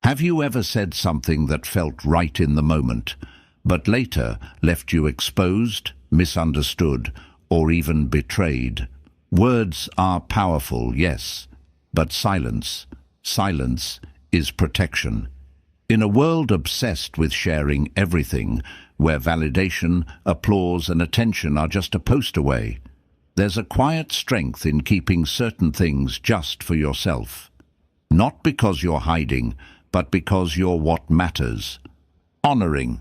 Have you ever said something that felt right in the moment, but later left you exposed, misunderstood, or even betrayed? Words are powerful, yes, but silence is protection. In a world obsessed with sharing everything, where validation, applause, and attention are just a post away, there's a quiet strength in keeping certain things just for yourself. Not because you're hiding, but because you're what matters. Honoring.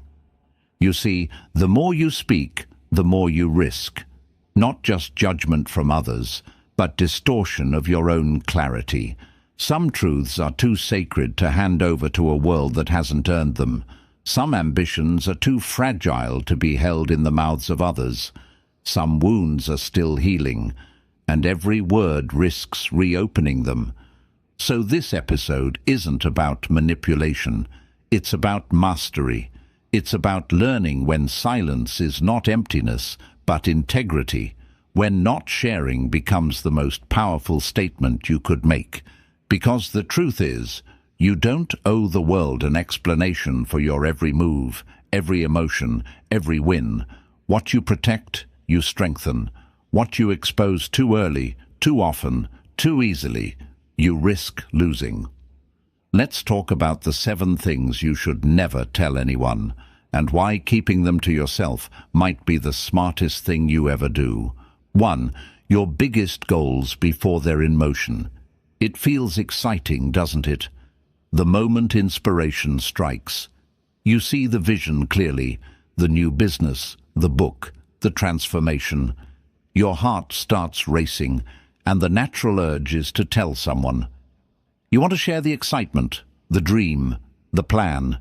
You see, the more you speak, the more you risk. Not just judgment from others, but distortion of your own clarity. Some truths are too sacred to hand over to a world that hasn't earned them. Some ambitions are too fragile to be held in the mouths of others. Some wounds are still healing, and every word risks reopening them. So this episode isn't about manipulation. It's about mastery. It's about learning when silence is not emptiness, but integrity. When not sharing becomes the most powerful statement you could make. Because the truth is, you don't owe the world an explanation for your every move, every emotion, every win. What you protect, you strengthen. What you expose too early, too often, too easily, you risk losing. Let's talk about the 7 things you should never tell anyone, and why keeping them to yourself might be the smartest thing you ever do. 1. Your biggest goals before they're in motion. It feels exciting, doesn't it? The moment inspiration strikes. You see the vision clearly, the new business, the book, the transformation. Your heart starts racing, and the natural urge is to tell someone. You want to share the excitement, the dream, the plan.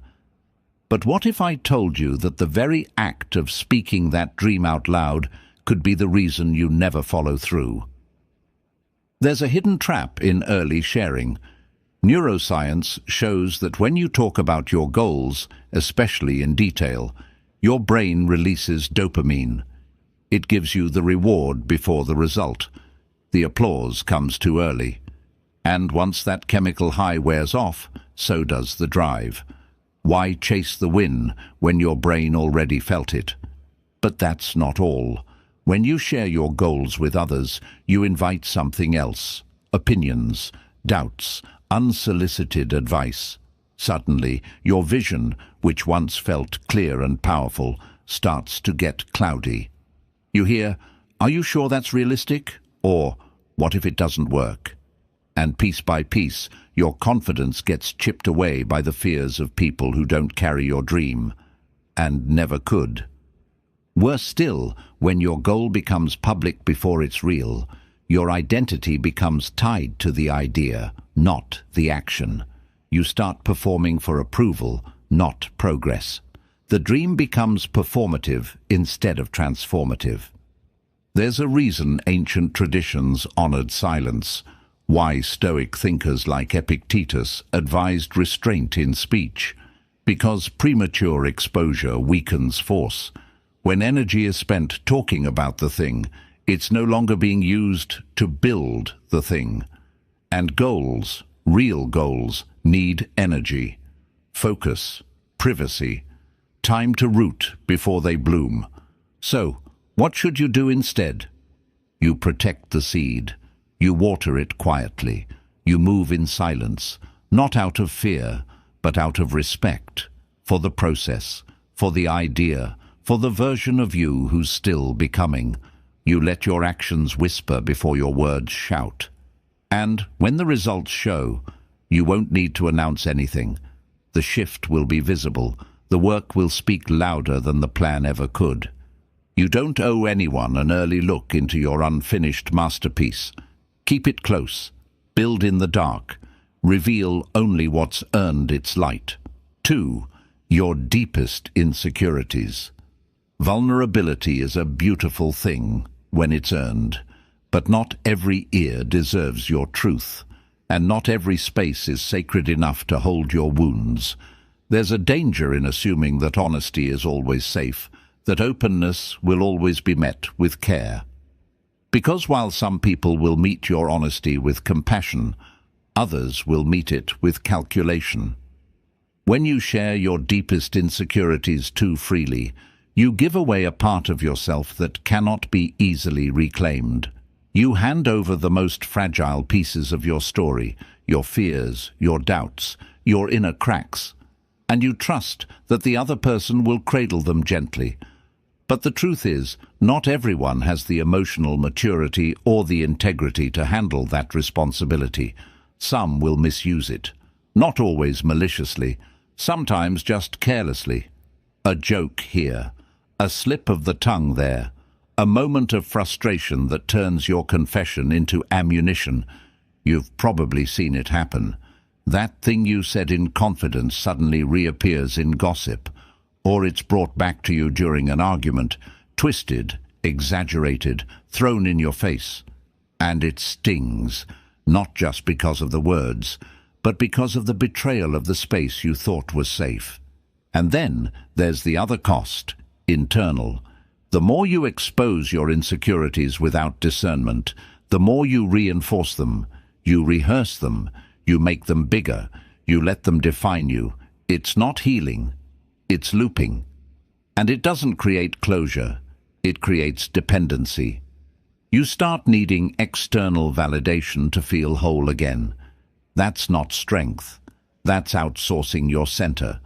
But what if I told you that the very act of speaking that dream out loud could be the reason you never follow through? There's a hidden trap in early sharing. Neuroscience shows that when you talk about your goals, especially in detail, your brain releases dopamine. It gives you the reward before the result. The applause comes too early. And once that chemical high wears off, so does the drive. Why chase the win when your brain already felt it? But that's not all. When you share your goals with others, you invite something else. Opinions, doubts, unsolicited advice. Suddenly, your vision, which once felt clear and powerful, starts to get cloudy. You hear, "Are you sure that's realistic?" Or, "What if it doesn't work?" And piece by piece, your confidence gets chipped away by the fears of people who don't carry your dream, and never could. Worse still, when your goal becomes public before it's real, your identity becomes tied to the idea, not the action. You start performing for approval, not progress. The dream becomes performative instead of transformative. There's a reason ancient traditions honored silence, why Stoic thinkers like Epictetus advised restraint in speech. Because premature exposure weakens force. When energy is spent talking about the thing, it's no longer being used to build the thing. And goals, real goals, need energy, focus, privacy, time to root before they bloom. So, what should you do instead? You protect the seed. You water it quietly. You move in silence, not out of fear, but out of respect for the process, for the idea, for the version of you who's still becoming. You let your actions whisper before your words shout. And when the results show, you won't need to announce anything. The shift will be visible. The work will speak louder than the plan ever could. You don't owe anyone an early look into your unfinished masterpiece. Keep it close. Build in the dark. Reveal only what's earned its light. 2. Your deepest insecurities. Vulnerability is a beautiful thing when it's earned, but not every ear deserves your truth, and not every space is sacred enough to hold your wounds. There's a danger in assuming that honesty is always safe, that openness will always be met with care. Because while some people will meet your honesty with compassion, others will meet it with calculation. When you share your deepest insecurities too freely, you give away a part of yourself that cannot be easily reclaimed. You hand over the most fragile pieces of your story, your fears, your doubts, your inner cracks, and you trust that the other person will cradle them gently. But the truth is, not everyone has the emotional maturity or the integrity to handle that responsibility. Some will misuse it, not always maliciously, sometimes just carelessly. A joke here, a slip of the tongue there, a moment of frustration that turns your confession into ammunition. You've probably seen it happen. That thing you said in confidence suddenly reappears in gossip, or it's brought back to you during an argument, twisted, exaggerated, thrown in your face. And it stings, not just because of the words, but because of the betrayal of the space you thought was safe. And then there's the other cost, internal. The more you expose your insecurities without discernment, the more you reinforce them, you rehearse them, you make them bigger, you let them define you. It's not healing, it's looping. And it doesn't create closure, it creates dependency. You start needing external validation to feel whole again. That's not strength, that's outsourcing your center.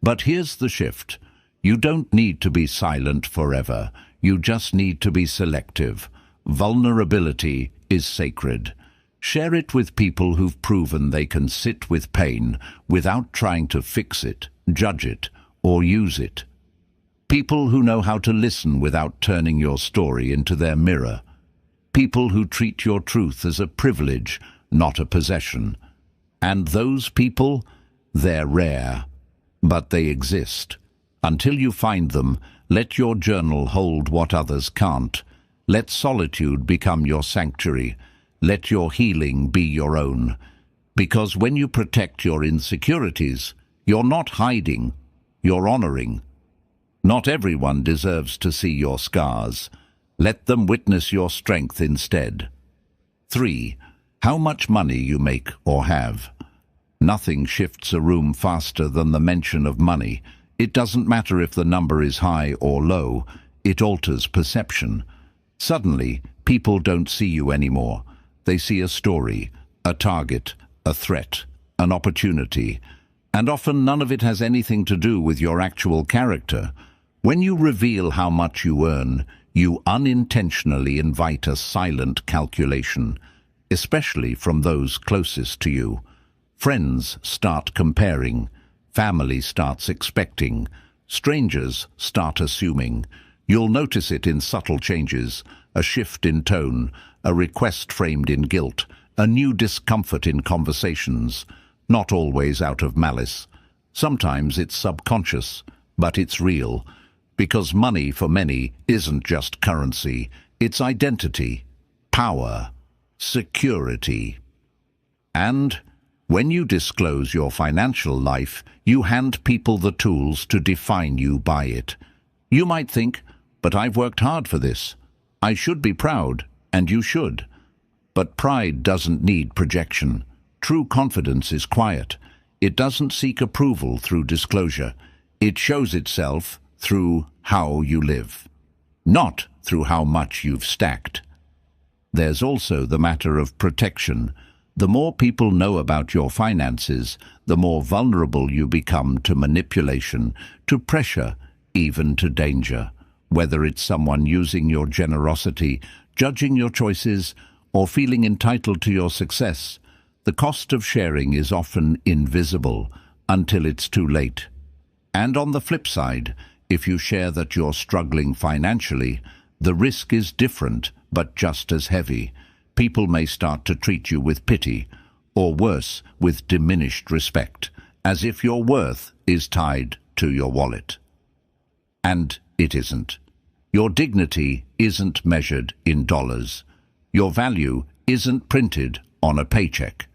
But here's the shift. You don't need to be silent forever, you just need to be selective. Vulnerability is sacred. Share it with people who've proven they can sit with pain without trying to fix it, judge it, or use it. People who know how to listen without turning your story into their mirror. People who treat your truth as a privilege, not a possession. And those people, they're rare, but they exist. Until you find them, let your journal hold what others can't. Let solitude become your sanctuary. Let your healing be your own. Because when you protect your insecurities, you're not hiding, you're honoring. Not everyone deserves to see your scars. Let them witness your strength instead. 3. How much money you make or have. Nothing shifts a room faster than the mention of money. It doesn't matter if the number is high or low, it alters perception. Suddenly, people don't see you anymore. They see a story, a target, a threat, an opportunity, and often none of it has anything to do with your actual character. When you reveal how much you earn, you unintentionally invite a silent calculation, especially from those closest to you. Friends start comparing, family starts expecting, strangers start assuming. You'll notice it in subtle changes, a shift in tone, a request framed in guilt, a new discomfort in conversations, not always out of malice. Sometimes it's subconscious, but it's real, because money for many isn't just currency, it's identity, power, security. And when you disclose your financial life, you hand people the tools to define you by it. You might think, but I've worked hard for this. I should be proud, and you should. But pride doesn't need projection. True confidence is quiet. It doesn't seek approval through disclosure. It shows itself through how you live, not through how much you've stacked. There's also the matter of protection. The more people know about your finances, the more vulnerable you become to manipulation, to pressure, even to danger. Whether it's someone using your generosity, judging your choices, or feeling entitled to your success, the cost of sharing is often invisible until it's too late. And on the flip side, if you share that you're struggling financially, the risk is different, but just as heavy. People may start to treat you with pity, or worse, with diminished respect, as if your worth is tied to your wallet. And it isn't. Your dignity isn't measured in dollars. Your value isn't printed on a paycheck.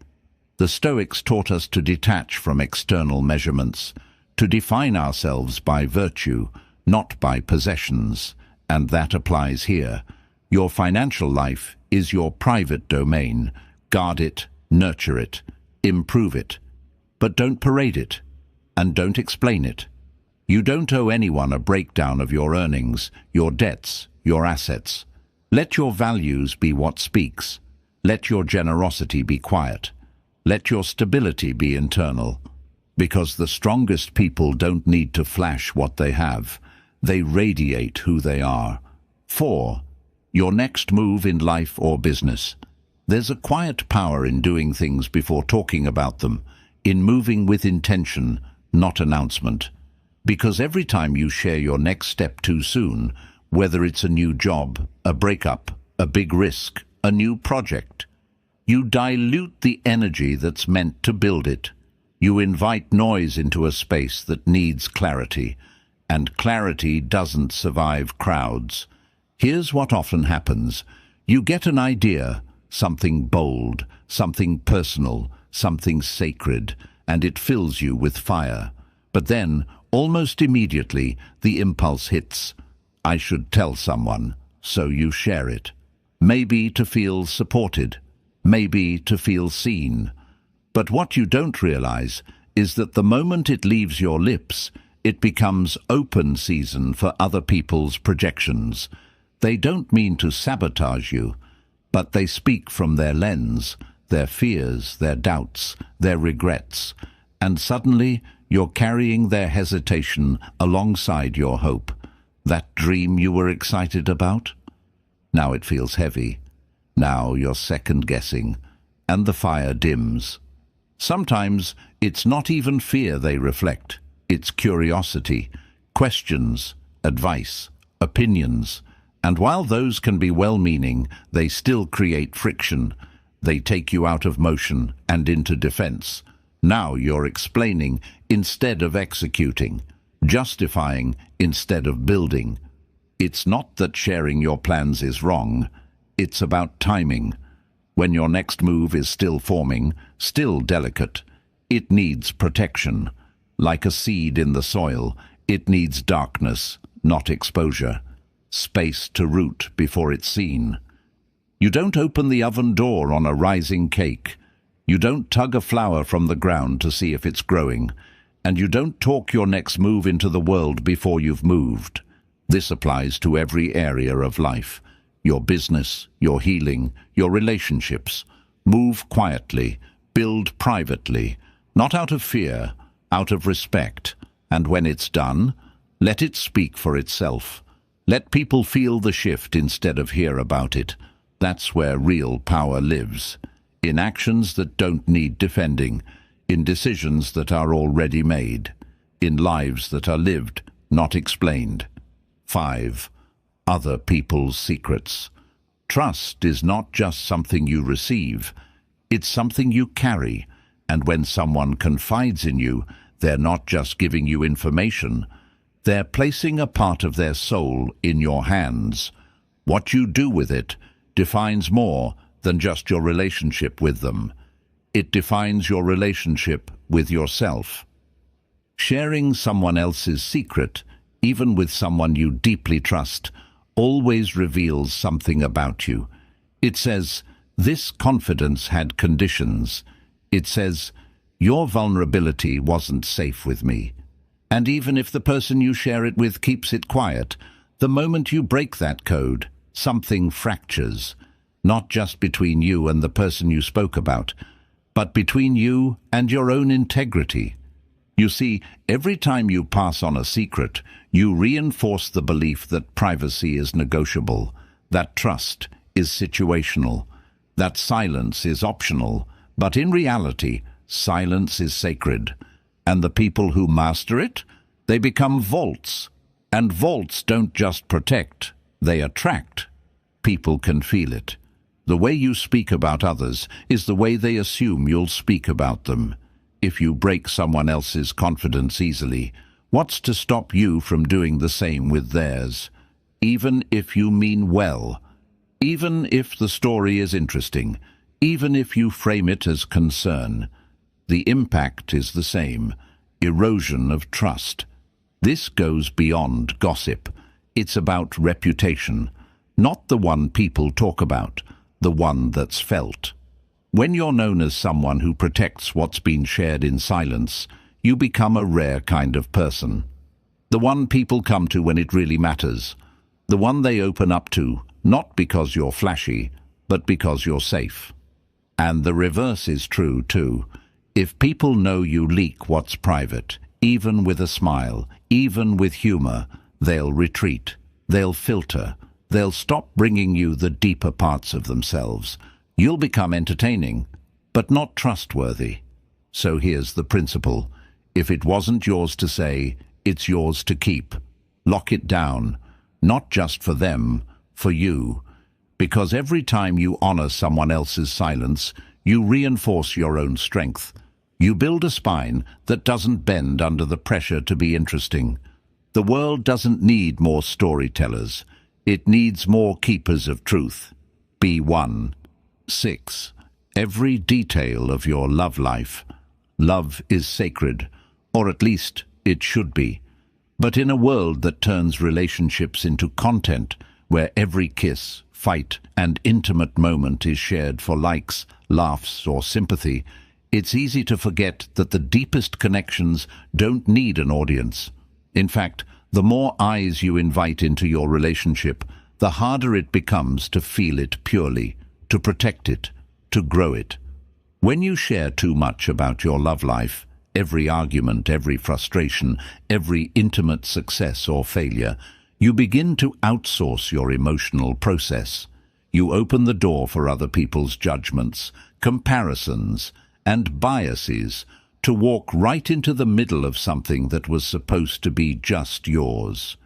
The Stoics taught us to detach from external measurements, to define ourselves by virtue, not by possessions, and that applies here. Your financial life is your private domain. Guard it, nurture it, improve it, but don't parade it. and don't explain it. You don't owe anyone a breakdown of your earnings, your debts, your assets. Let your values be what speaks. Let your generosity be quiet. Let your stability be internal. Because the strongest people don't need to flash what they have. They radiate who they are. 4. Your next move in life or business. There's a quiet power in doing things before talking about them, in moving with intention, not announcement. Because every time you share your next step too soon, whether it's a new job, a breakup, a big risk, a new project, you dilute the energy that's meant to build it. You invite noise into a space that needs clarity, and clarity doesn't survive crowds. Here's what often happens. You get an idea, something bold, something personal, something sacred, and it fills you with fire. But then, almost immediately, the impulse hits. I should tell someone, so you share it. Maybe to feel supported, maybe to feel seen. But what you don't realize is that the moment it leaves your lips, it becomes open season for other people's projections. They don't mean to sabotage you, but they speak from their lens, their fears, their doubts, their regrets, and suddenly you're carrying their hesitation alongside your hope. That dream you were excited about? Now it feels heavy. Now you're second-guessing, and the fire dims. Sometimes it's not even fear they reflect. It's curiosity, questions, advice, opinions. And while those can be well-meaning, they still create friction. They take you out of motion and into defense. Now you're explaining instead of executing, justifying instead of building. It's not that sharing your plans is wrong. It's about timing. When your next move is still forming, still delicate, it needs protection. Like a seed in the soil, it needs darkness, not exposure. Space to root before it's seen. You don't open the oven door on a rising cake. You don't tug a flower from the ground to see if it's growing. And you don't talk your next move into the world before you've moved. This applies to every area of life. Your business, your healing, your relationships. Move quietly, build privately, not out of fear, out of respect. And when it's done, let it speak for itself. Let people feel the shift instead of hear about it. That's where real power lives. In actions that don't need defending, in decisions that are already made, in lives that are lived, not explained. 5. Other people's secrets. Trust is not just something you receive, it's something you carry, and when someone confides in you, they're not just giving you information, they're placing a part of their soul in your hands. What you do with it defines more than just your relationship with them. It defines your relationship with yourself. Sharing someone else's secret, even with someone you deeply trust, always reveals something about you. It says, this confidence had conditions. It says, your vulnerability wasn't safe with me. And even if the person you share it with keeps it quiet, the moment you break that code, something fractures, not just between you and the person you spoke about, but between you and your own integrity. You see, every time you pass on a secret, you reinforce the belief that privacy is negotiable, that trust is situational, that silence is optional, but in reality, silence is sacred. And the people who master it, they become vaults. And vaults don't just protect, they attract. People can feel it. The way you speak about others is the way they assume you'll speak about them. If you break someone else's confidence easily, what's to stop you from doing the same with theirs? Even if you mean well, even if the story is interesting, even if you frame it as concern, the impact is the same: erosion of trust. This goes beyond gossip. It's about reputation, not the one people talk about, the one that's felt. When you're known as someone who protects what's been shared in silence, you become a rare kind of person. The one people come to when it really matters. The one they open up to, not because you're flashy, but because you're safe. And the reverse is true too. If people know you leak what's private, even with a smile, even with humor, they'll retreat, they'll filter, they'll stop bringing you the deeper parts of themselves. You'll become entertaining, but not trustworthy. So here's the principle. If it wasn't yours to say, it's yours to keep. Lock it down, not just for them, for you. Because every time you honor someone else's silence, you reinforce your own strength. You build a spine that doesn't bend under the pressure to be interesting. The world doesn't need more storytellers. It needs more keepers of truth. Be one. 6. Every detail of your love life. Love is sacred, or at least it should be. But in a world that turns relationships into content, where every kiss, fight, and intimate moment is shared for likes, laughs, or sympathy, it's easy to forget that the deepest connections don't need an audience. In fact, the more eyes you invite into your relationship, the harder it becomes to feel it purely, to protect it, to grow it. When you share too much about your love life, every argument, every frustration, every intimate success or failure, you begin to outsource your emotional process. You open the door for other people's judgments, comparisons, and biases to walk right into the middle of something that was supposed to be just yours.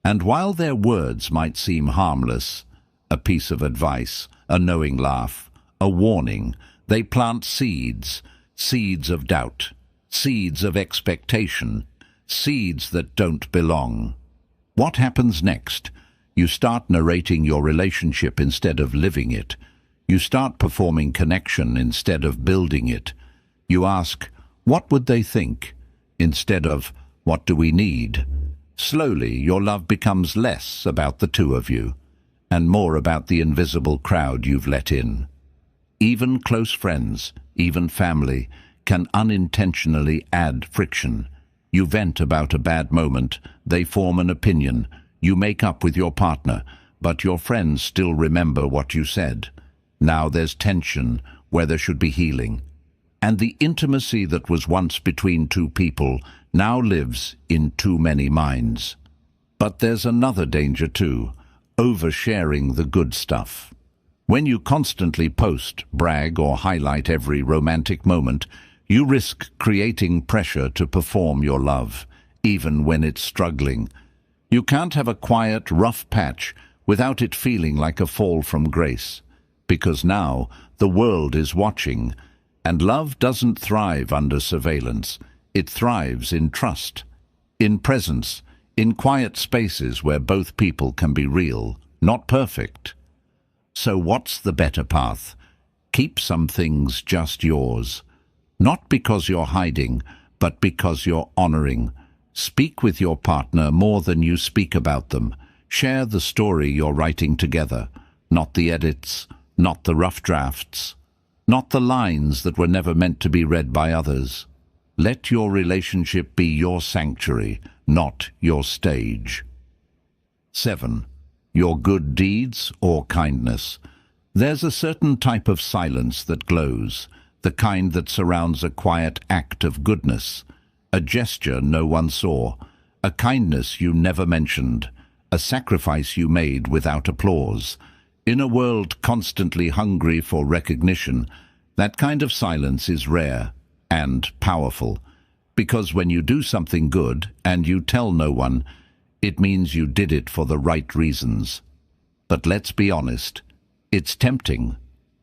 And while their words might seem harmless, a piece of advice, a knowing laugh, a warning, they plant seeds, seeds of doubt, seeds of expectation, seeds that don't belong. What happens next? You start narrating your relationship instead of living it. You start performing connection instead of building it. You ask, what would they think? Instead of, what do we need? Slowly, your love becomes less about the two of you, and more about the invisible crowd you've let in. Even close friends, even family, can unintentionally add friction. You vent about a bad moment, they form an opinion, you make up with your partner, but your friends still remember what you said. Now there's tension where there should be healing. And the intimacy that was once between two people now lives in too many minds. But there's another danger too, oversharing the good stuff. When you constantly post, brag, or highlight every romantic moment, you risk creating pressure to perform your love, even when it's struggling. You can't have a quiet, rough patch without it feeling like a fall from grace. Because now the world is watching, and love doesn't thrive under surveillance. It thrives in trust, in presence, in quiet spaces where both people can be real, not perfect. So what's the better path? Keep some things just yours. Not because you're hiding, but because you're honoring. Speak with your partner more than you speak about them. Share the story you're writing together, not the edits, not the rough drafts, not the lines that were never meant to be read by others. Let your relationship be your sanctuary, not your stage. 7. Your good deeds or kindness. There's a certain type of silence that glows, the kind that surrounds a quiet act of goodness, a gesture no one saw, a kindness you never mentioned, a sacrifice you made without applause. In a world constantly hungry for recognition, that kind of silence is rare and powerful, because when you do something good and you tell no one, it means you did it for the right reasons. But let's be honest, it's tempting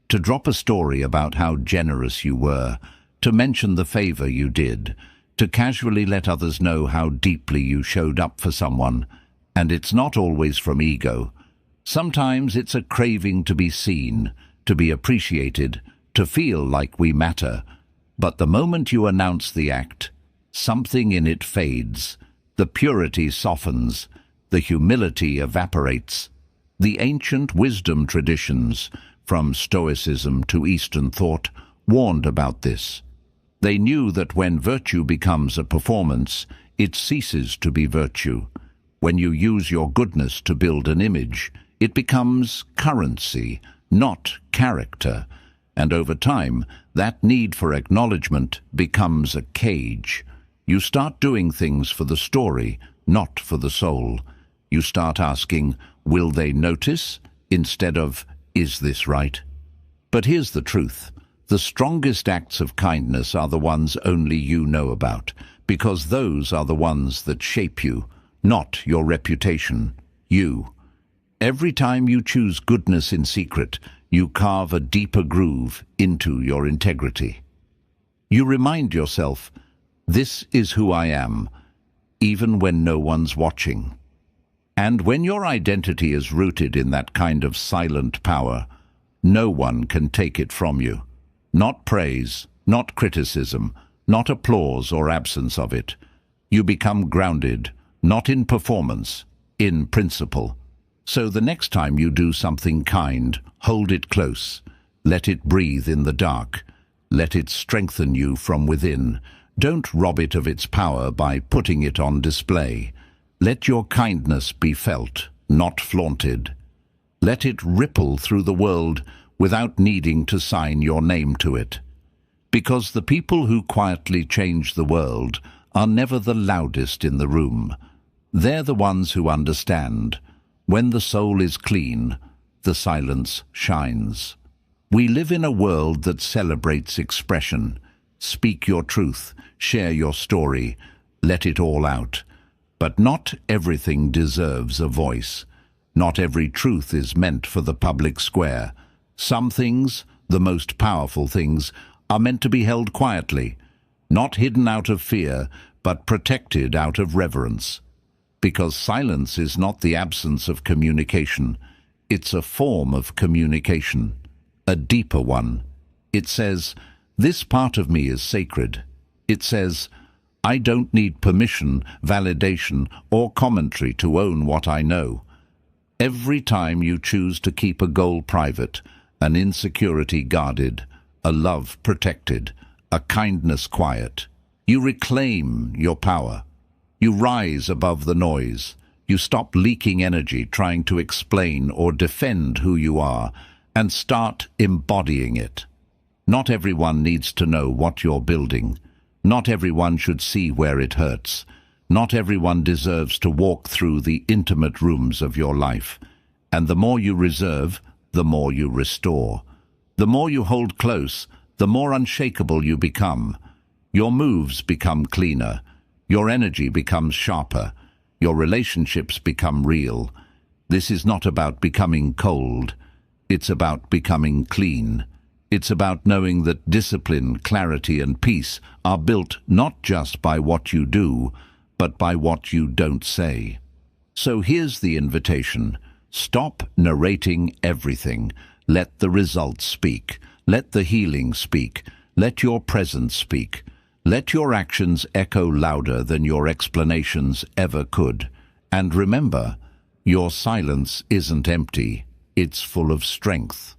to drop a story about how generous you were, to mention the favor you did, to casually let others know how deeply you showed up for someone. And it's not always from ego. Sometimes it's a craving to be seen, to be appreciated, to feel like we matter. But the moment you announce the act, something in it fades, the purity softens, the humility evaporates. The ancient wisdom traditions, from Stoicism to Eastern thought, warned about this. They knew that when virtue becomes a performance, it ceases to be virtue. When you use your goodness to build an image, it becomes currency, not character. And over time, that need for acknowledgement becomes a cage. You start doing things for the story, not for the soul. You start asking, will they notice? Instead of, is this right? But here's the truth. The strongest acts of kindness are the ones only you know about, because those are the ones that shape you, not your reputation, you. Every time you choose goodness in secret, you carve a deeper groove into your integrity. You remind yourself, this is who I am, even when no one's watching. And when your identity is rooted in that kind of silent power, no one can take it from you. Not praise, not criticism, not applause or absence of it. You become grounded, not in performance, in principle. So the next time you do something kind, hold it close. Let it breathe in the dark. Let it strengthen you from within. Don't rob it of its power by putting it on display. Let your kindness be felt, not flaunted. Let it ripple through the world without needing to sign your name to it. Because the people who quietly change the world are never the loudest in the room. They're the ones who understand. When the soul is clean, the silence shines. We live in a world that celebrates expression. Speak your truth, share your story, let it all out. But not everything deserves a voice. Not every truth is meant for the public square. Some things, the most powerful things, are meant to be held quietly, not hidden out of fear, but protected out of reverence. Because silence is not the absence of communication. It's a form of communication, a deeper one. It says, this part of me is sacred. It says, I don't need permission, validation, or commentary to own what I know. Every time you choose to keep a goal private, an insecurity guarded, a love protected, a kindness quiet, you reclaim your power. You rise above the noise. You stop leaking energy trying to explain or defend who you are and start embodying it. Not everyone needs to know what you're building. Not everyone should see where it hurts. Not everyone deserves to walk through the intimate rooms of your life. And the more you reserve, the more you restore. The more you hold close, the more unshakable you become. Your moves become cleaner. Your energy becomes sharper. Your relationships become real. This is not about becoming cold. It's about becoming clean. It's about knowing that discipline, clarity, and peace are built not just by what you do, but by what you don't say. So here's the invitation. Stop narrating everything. Let the results speak. Let the healing speak. Let your presence speak. Let your actions echo louder than your explanations ever could. And remember, your silence isn't empty. It's full of strength.